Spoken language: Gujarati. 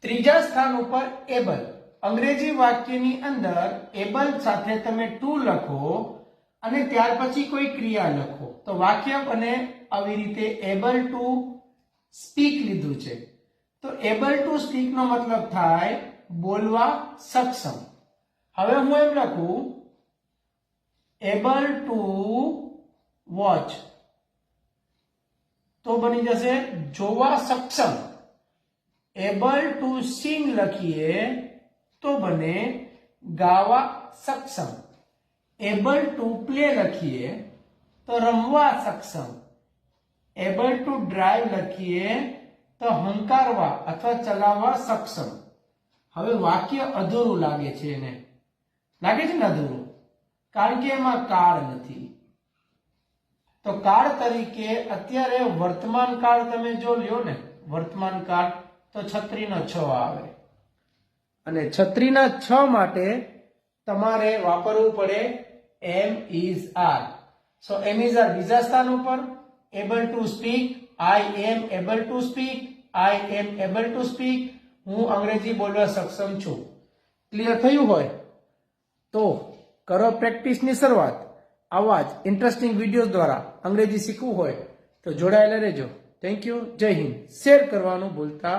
ત્રીજા સ્થાન ઉપર એબલ. અંગ્રેજી વાક્યની અંદર એબલ સાથે તમે ટુ લખો અને ત્યાર પછી કોઈ ક્રિયા લખો તો વાક્ય બને આવી રીતે એબલ ટુ સ્પીક લીધું છે તો એબલ ટુ સ્પીક નો મતલબ થાય બોલવા સક્ષમ. હવે હું એમ લખું એબલ ટુ વોચ તો બની જશે જોવા સક્ષમ. એબલ ટુ સિંગ લખીએ તો બને ગાવા સક્ષમ. એબલ ટુ પ્લે લખીએ તો રમવા સક્ષમ. એબલ ટુ ડ્રાઈવ લખીએ તો હંકારવા અથવા ચલાવવા સક્ષમ. હવે વાક્ય અધૂરું લાગે છે એને, લાગે છે ને અધૂરું, કારણ કે એમાં કાળ નથી. તો કાળ તરીકે અત્યારે વર્તમાન કાળ તમે જો લ્યો ને, વર્તમાન કાળ તો છત્રીનો 6 આવે અને છત્રીના 6 માટે તમારે વાપરવું પડે am is are. So am is are બીજા સ્થાન ઉપર. Able to speak, I am able to speak, I am able to speak, હું અંગ્રેજી બોલવા સક્ષમ છું. ક્લિયર થયું હોય તો કરો પ્રેક્ટિસની શરૂઆત. આવા જ ઇન્ટરેસ્ટિંગ વિડીયો દ્વારા અંગ્રેજી શીખવું હોય તો જોડાયેલા રહેજો. Thank you. જય હિન્દ. શેર કરવાનું ભૂલતા